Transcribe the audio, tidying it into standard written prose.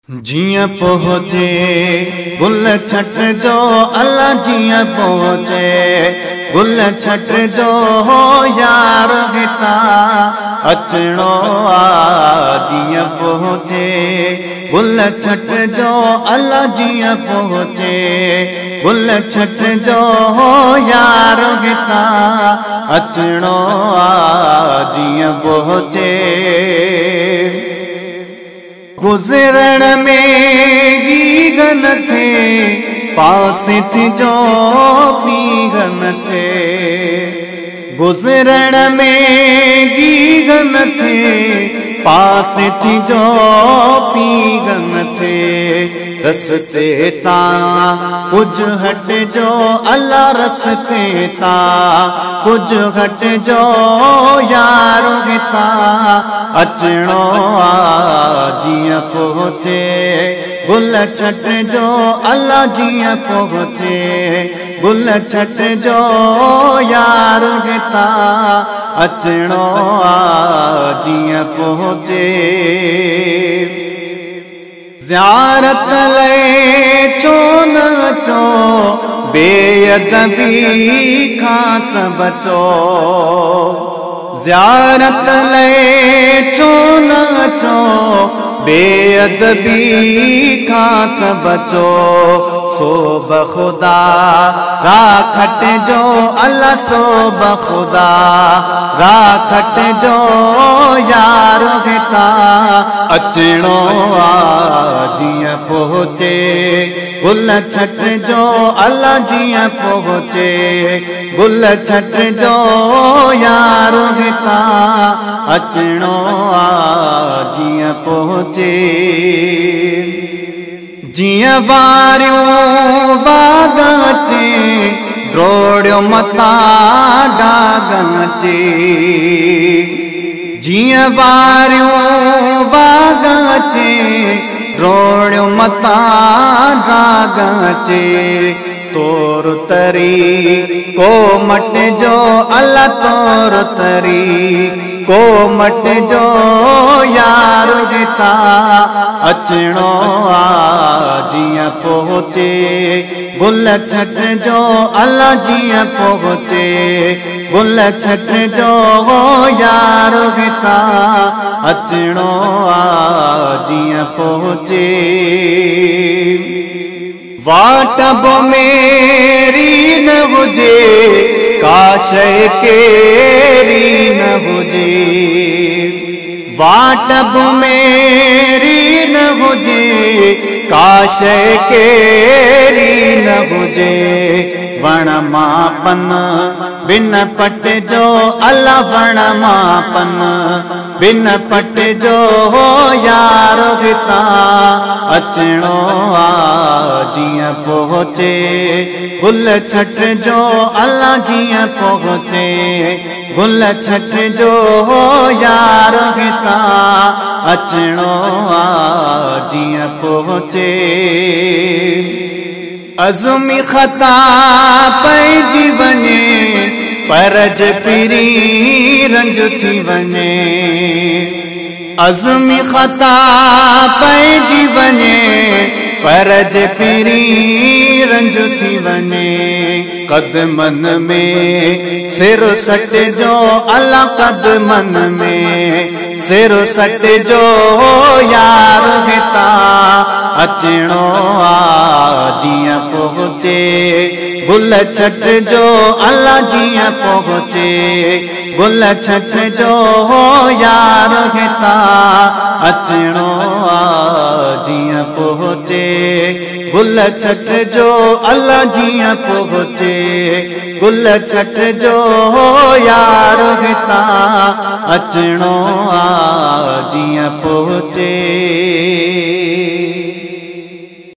जियां पहुँचे गुल छट जो अल्लाह जियां पहुँचे गुल छट जो हो यार हिता अचणो जियां पहुँचे गुल छट जो अल्लाह जियां पहुँचे गुल छट जो हो यार हिता अचणो जियां पहुँचे गुज़रण में गीगन थे पास थी जो पीगन थे गुज़रण में गीगन थे पास थी जो पीगन थे रस्ते ता कुछ हट जो अल्लाह रस्ते ता कुछ हट जो यार हिता अचणो जियां पहुँचे गुल छट जो अल्लाह जियां पहुँचे गुल छट जो यार हिता अचणो जियां पहुँचे ज़ियारत ले चो न चो बेअदबी खां त बचो ज़ियारत ले चो न चो बेअदबी खां त बचो सो बखुदा राखट जो अल्लाह सो बखुदा राखट जो यार हिता अचणो जियां पहुँचे गुल छट जो अल्लाह जियां पहुँचे गुल छट जो यार हिता अचणो जियां पहुँचे जियां वारियूं बागाचे रोड़ियो मता डागाचे जियां वारियूं बागाचे रोड़ियो मता डागाचे तोर तरी को मट जो अल्लाह तोर तरी को मट जो यार हिता अचणो जियां पहुँचे गुल छट जो अल्लाह जियां पहुँचे गुल छट जो यार हिता अचणो जियां पहुँचे वाटब मेरी न हुजे काश केरी न हुजे वाटब मेरी न हुजे काश केरी न हुजे वण मापन बिन पट जो अल्लाह वण मापन बिन पट जो यार हिता अचणो जियां पहुँचे गुल छट जो अल्लाह जियां पहुँचे गुल छट जो यार हिता अचणो जियां पहुँचे अज़मी खता पइजी वञे परज पिरी रंज थी वञे अज़मी खता पइजी वञे परज पिरी रंज थी वञे कदमन में सिर सट जो अल्लाह कदमन में सिर सट जो यार हिता अचणो जियां पहुँचे गुल छट जो अल्लाह जियां पहुँचे गुल छट जो यार हिता अचणो जियां पहुँचे गुल छट जो अल्लाह जियां पहुँचे गुल छट जो यार हिता अचणो जियां पहुँचे।